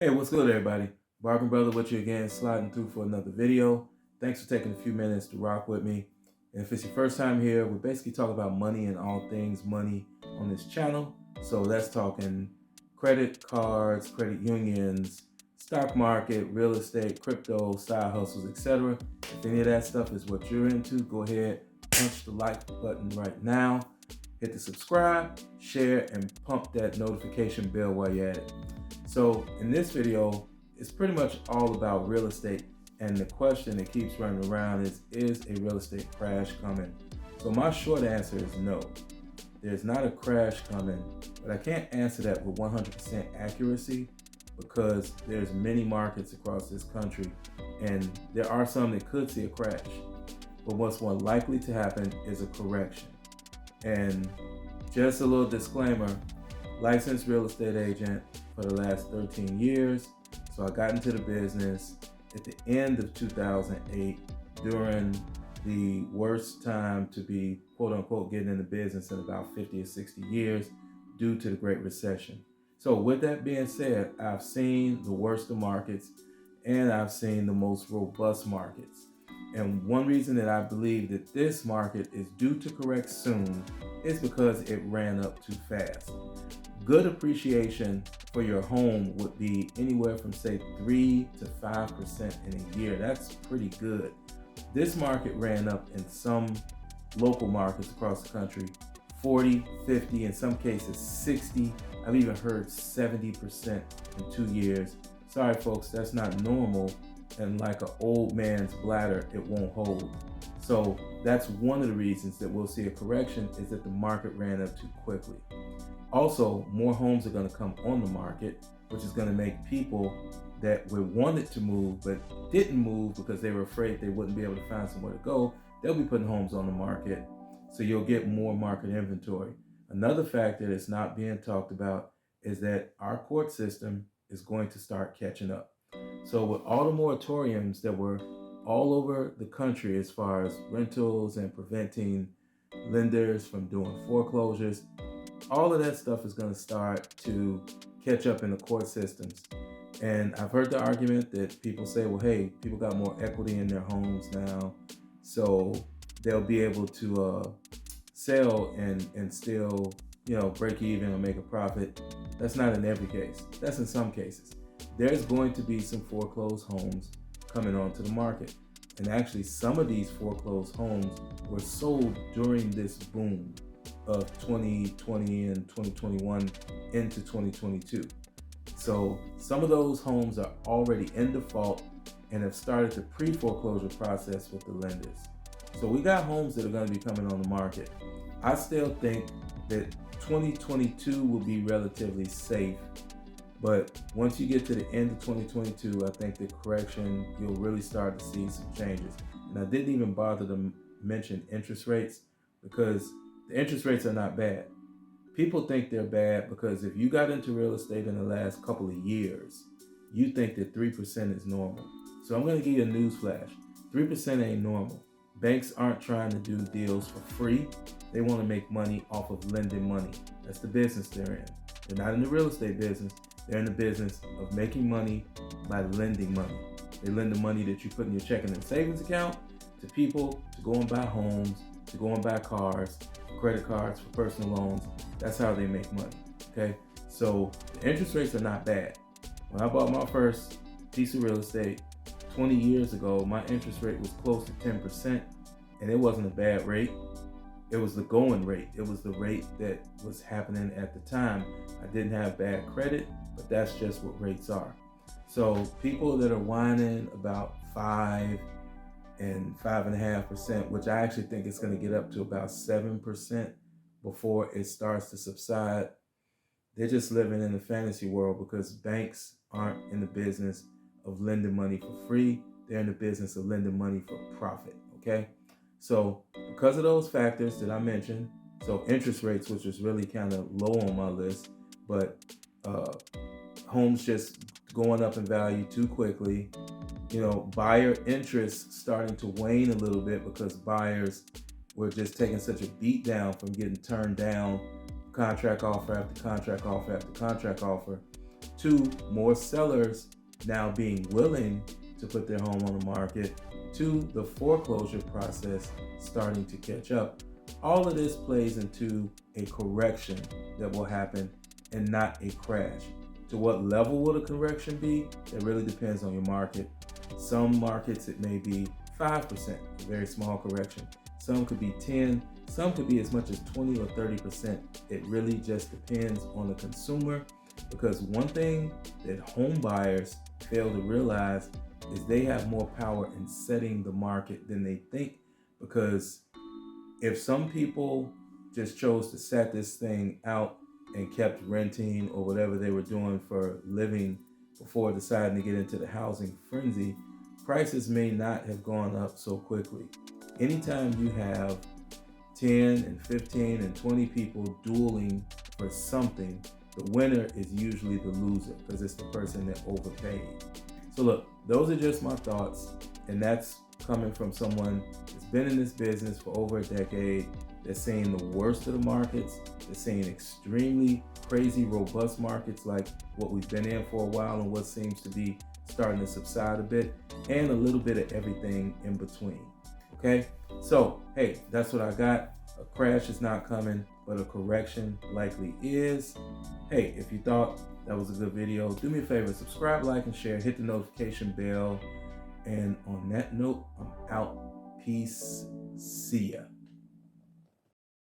Hey, what's good, everybody? Bargain Brother with you again, sliding through for another video. Thanks for taking a few minutes to rock with me. And if it's your first time here, we basically talk about money and all things money on this channel. So that's talking credit cards, credit unions, stock market, real estate, crypto, side hustles, etc. If any of that stuff is what you're into, go ahead, punch the like button right now. Hit the subscribe, share, and pump that notification bell while you're at it. So in this video, it's pretty much all about real estate. And the question that keeps running around is a real estate crash coming? So my short answer is no. There's not a crash coming, but I can't answer that with 100% accuracy because there's many markets across this country and there are some that could see a crash. But what's more likely to happen is a correction. And just a little disclaimer, licensed real estate agent for the last 13 years. So I got into the business at the end of 2008 during the worst time to be quote unquote getting in the business in about 50 or 60 years due to the Great Recession. So with that being said, I've seen the worst of markets and I've seen the most robust markets. And one reason that I believe that this market is due to correct soon is because it ran up too fast. Good appreciation for your home would be anywhere from say 3 to 5% in a year. That's pretty good. This market ran up in some local markets across the country 40, 50, in some cases 60. I've even heard 70% in 2 years. Sorry folks, that's not normal, and like an old man's bladder, it won't hold. So that's one of the reasons that we'll see a correction, is that the market ran up too quickly. Also, more homes are going to come on the market, which is going to make people that would wanted to move but didn't move because they were afraid they wouldn't be able to find somewhere to go, they'll be putting homes on the market. So you'll get more market inventory. Another factor that's not being talked about is that our court system is going to start catching up. So with all the moratoriums that were all over the country as far as rentals and preventing lenders from doing foreclosures, all of that stuff is going to start to catch up in the court systems. And I've heard the argument that people say, well, hey, people got more equity in their homes now, so they'll be able to sell and still, break even or make a profit. That's not in every case. That's in some cases. There's going to be some foreclosed homes coming onto the market. And actually, some of these foreclosed homes were sold during this boom of 2020 and 2021 into 2022. So some of those homes are already in default and have started the pre-foreclosure process with the lenders. So we got homes that are going to be coming on the market. I still think that 2022 will be relatively safe, but once you get to the end of 2022, I think the correction, you'll really start to see some changes. And I didn't even bother to mention interest rates because the interest rates are not bad. People think they're bad because if you got into real estate in the last couple of years, you think that 3% is normal. So I'm going to give you a news flash. 3% ain't normal. Banks aren't trying to do deals for free. They want to make money off of lending money. That's the business they're in. They're not in the real estate business. They're in the business of making money by lending money. They lend the money that you put in your checking and savings account to people to go and buy homes, to go and buy cars, credit cards, for personal loans. That's how they make money, okay? So the interest rates are not bad. When I bought my first piece of real estate 20 years ago, my interest rate was close to 10%, and it wasn't a bad rate. It was the going rate. It was the rate that was happening at the time. I didn't have bad credit, but that's just what rates are. So people that are whining about 5 and 5.5%, which I actually think it's going to get up to about 7% before it starts to subside, they're just living in a fantasy world because banks aren't in the business of lending money for free. They're in the business of lending money for profit, okay? So because of those factors that I mentioned, so interest rates, which was really kind of low on my list, but homes just going up in value too quickly, buyer interest starting to wane a little bit because buyers were just taking such a beat down from getting turned down contract offer after contract offer after contract offer to more sellers now being willing to put their home on the market, to the foreclosure process starting to catch up. All of this plays into a correction that will happen and not a crash. To what level will the correction be? It really depends on your market. Some markets it may be 5%, a very small correction. Some could be 10, some could be as much as 20 or 30%. It really just depends on the consumer, because one thing that home buyers fail to realize is they have more power in setting the market than they think. Because if some people just chose to set this thing out and kept renting or whatever they were doing for living before deciding to get into the housing frenzy, prices may not have gone up so quickly. Anytime you have 10 and 15 and 20 people dueling for something, the winner is usually the loser, because it's the person that overpaid. So look, those are just my thoughts, and that's coming from someone that's been in this business for over a decade, that's seeing the worst of the markets, that's seeing extremely crazy, robust markets like what we've been in for a while and what seems to be starting to subside a bit, and a little bit of everything in between. Okay, so hey, that's what I got. A crash is not coming, but a correction likely is. Hey, if you thought that was a good video, do me a favor, subscribe, like, and share, hit the notification bell. And on that note, I'm out. Peace. See ya.